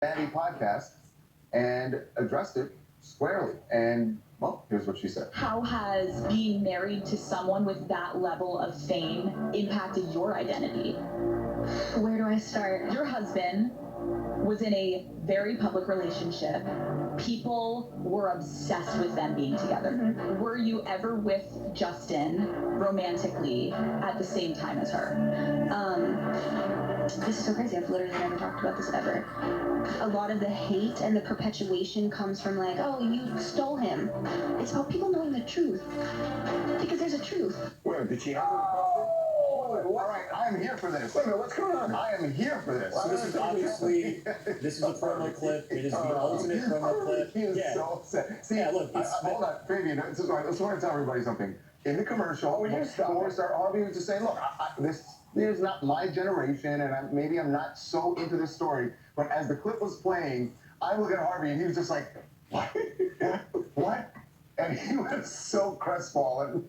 Andy podcast and addressed it squarely. And, well, here's what she said. How has being married to someone with that level of fame impacted your identity? Where do I start? Your husband was in a very public relationship. People were obsessed with them being together. Mm-hmm. Were you ever with Justin romantically at the same time as her? This is so crazy. I've literally never talked about this ever. A lot of the hate and the perpetuation comes from like, oh, you stole him. It's about people knowing the truth. Because there's a truth. Wait, did she have all right, I am here for this. Wait a minute, what's going on? I am here for this. So this is obviously, this is a promo clip. It is the ultimate promo clip. He is so upset. See, yeah, look, hold on, Fabian, this is right. Let's want to tell everybody something. In the commercial, when we start arguing, just saying, look, this is not my generation, and maybe I'm not so into this story, but as the clip was playing, I look at Harvey, and he was just like, what? What? And he was so crestfallen.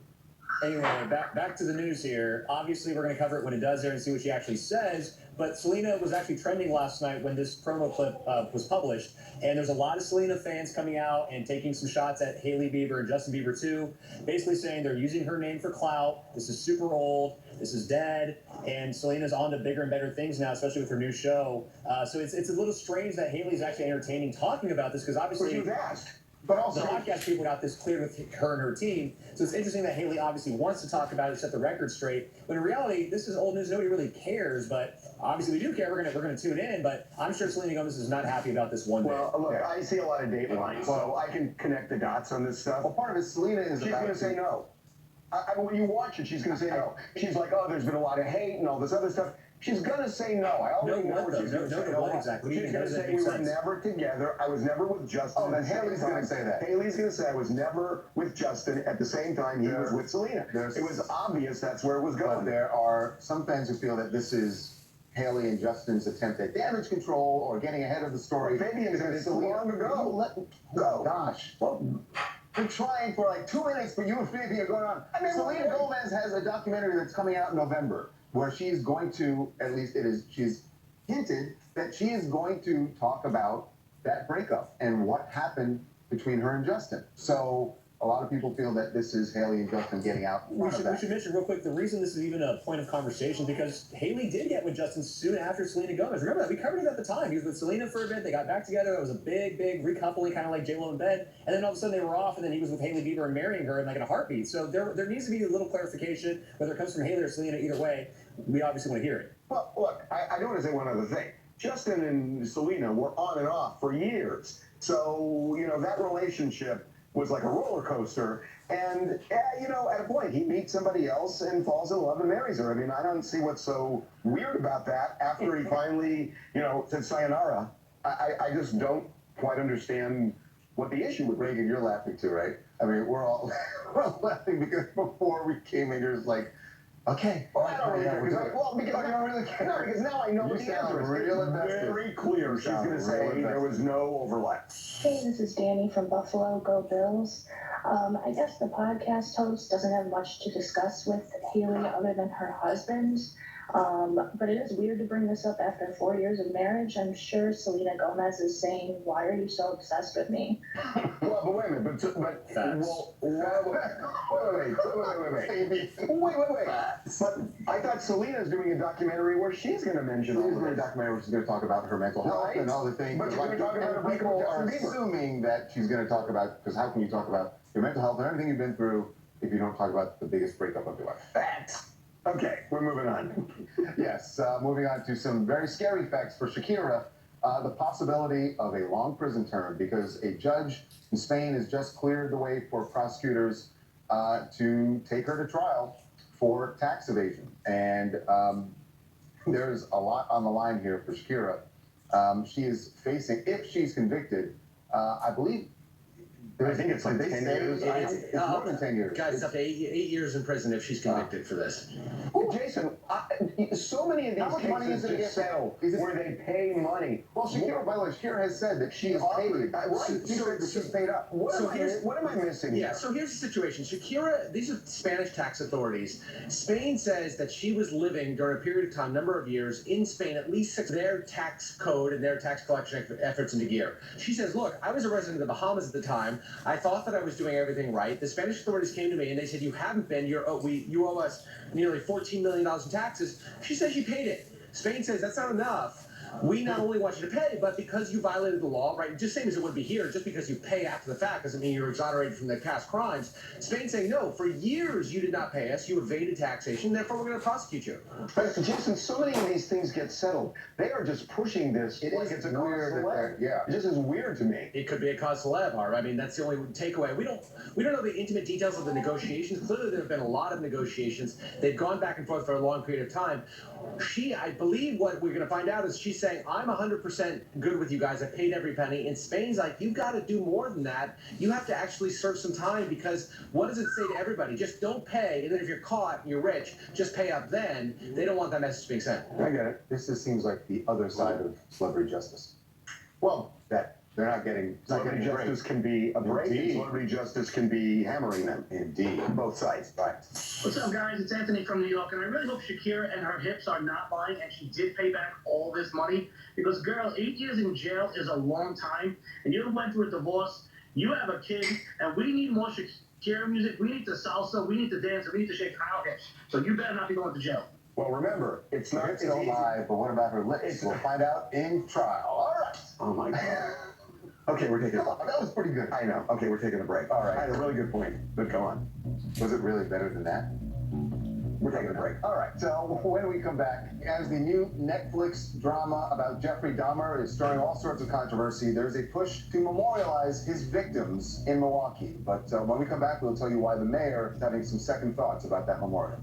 Anyway, back to the news here. Obviously, we're going to cover it when it does there and see what she actually says. But Selena was actually trending last night when this promo clip was published. And there's a lot of Selena fans coming out and taking some shots at Hailey Bieber and Justin Bieber, too. Basically saying they're using her name for clout. This is super old. This is dead. And Selena's on to bigger and better things now, especially with her new show. So it's a little strange that Hailey's actually entertaining talking about this because obviously... But she was asked. But also, the podcast people got this cleared with her and her team. So it's interesting that Hailey obviously wants to talk about it, set the record straight. But in reality, this is old news. Nobody really cares. But obviously, we do care. We're gonna tune in. But I'm sure Selena Gomez is not happy about this one bit. Well, look, I see a lot of datelines, so I can connect the dots on this stuff. Well, part of it, Selena is she's going to say no. When you watch it, she's going to say no. She's like, oh, there's been a lot of hate and all this other stuff. She's going to say no. I already know what she's going to say. No, exactly. She's going to say we were never together. I was never with Justin. Oh, then Hailey's going to say that. Hailey's going to say I was never with Justin at the same time he was with Selena. It was obvious that's where it was going. But there are some fans who feel that this is Hailey and Justin's attempt at damage control or getting ahead of the story. Fabian said it's long ago. Gosh. Well, we're trying for like 2 minutes, but you and Fabian are going on. I mean, Selena Gomez has a documentary that's coming out in November where she's going to, at least she's hinted that she is going to talk about that breakup and what happened between her and Justin. So a lot of people feel that this is Hailey and Justin getting out. We should mention real quick the reason this is even a point of conversation because Hailey did get with Justin soon after Selena Gomez. Remember that? We covered it at the time. He was with Selena for a bit. They got back together. It was a big recoupling, kind of like J-Lo and Ben. And then all of a sudden they were off, and then he was with Hailey Bieber and marrying her in like in a heartbeat. So there needs to be a little clarification, whether it comes from Hailey or Selena. Either way, we obviously want to hear it. Well, look, I do want to say one other thing. Justin and Selena were on and off for years. So, that relationship was like a roller coaster. And, at a point, he meets somebody else and falls in love and marries her. I mean, I don't see what's so weird about that after he finally, said sayonara. I just don't quite understand what the issue would be. Reagan, you're laughing too, right? I mean, we're all laughing because before we came in, you're just like, okay. Well, I don't really care. Because you don't really care. No, because now I know you what the answer is. Real invested. Very clear. She's going to say there was no overlap. Hey, this is Danny from Buffalo. Go Bills. I guess the podcast host doesn't have much to discuss with Hailey other than her husband. But it is weird to bring this up after 4 years of marriage. I'm sure Selena Gomez is saying, why are you so obsessed with me? Well, but wait a minute. But wait. But I thought Selena's doing a documentary where she's going to mention all She's of doing a this. documentary where she's going to talk about her mental health and all the things. But we're talking about and people are assuming that she's going to talk about, because how can you talk about your mental health and everything you've been through if you don't talk about the biggest breakup of your life? Facts. Okay, we're moving on. Yes, moving on to some very scary facts for Shakira. The possibility of a long prison term because a judge in Spain has just cleared the way for prosecutors to take her to trial for tax evasion. And there's a lot on the line here for Shakira. She is facing, if she's convicted, I believe, I think it's like 10 years. It's more than 10 years. Guys, it's up to 8 years in prison if she's convicted for this. Ooh, Jason, so many of these How much money cases is it just get- settle is it- where they pay money. Well, Shakira, by the way, Shakira has said that she is paid. She said that she's paid up. What So am I missing Yeah, here? so here's the situation. Shakira, these are Spanish tax authorities. Spain says that she was living during a period of time, number of years, in Spain, at least their tax code and their tax collection efforts into gear. She says, look, I was a resident of the Bahamas at the time. I thought that I was doing everything right. The Spanish authorities came to me and they said, you haven't been. You owe us nearly $14 million in taxes. She says she paid it. Spain says that's not enough. We not only want you to pay, but because you violated the law, right, just same as it would be here, just because you pay after the fact doesn't mean you're exonerated from the past crimes. Spain's saying, no, for years you did not pay us, you evaded taxation, therefore we're going to prosecute you. But Jason, so many of these things get settled. They are just pushing this It like is it's a weird that cause they're- célèbre. yeah. It just is weird to me. It could be a cause célèbre, Harv. I mean, that's the only takeaway. We don't know the intimate details of the negotiations. Clearly, there have been a lot of negotiations. They've gone back and forth for a long period of time. I believe what we're going to find out is she's saying, I'm 100% good with you guys. I paid every penny. And Spain's like, you got to do more than that. You have to actually serve some time because what does it say to everybody? Just don't pay. And then if you're caught and you're rich, just pay up then. They don't want that message being sent. I get it. This just seems like the other side of celebrity justice. Well, That they're not getting celebrity a break. justice can be a break, and Indeed. celebrity justice can be hammering them. Indeed. Both sides. Right. What's up, guys? It's Anthony from New York, and I really hope Shakira and her hips are not lying and she did pay back all this money. Because, girl, 8 years in jail is a long time, and you went through a divorce, you have a kid, and we need more Shakira music. We need the salsa, we need to dance, and we need to shake our hips. So you better not be going to jail. Well, remember, it's not Hips as don't easy. lie, but what about her lips? We'll find out in trial. All right. Oh my God. Okay, we're taking. Come on, that was pretty good. I know. Okay, we're taking a break. All right. I had a really good point, but go on. Was it really better than that? We're taking a break. All right, so when we come back, as the new Netflix drama about Jeffrey Dahmer is stirring all sorts of controversy, there's a push to memorialize his victims in Milwaukee. But when we come back, we'll tell you why the mayor is having some second thoughts about that memorial.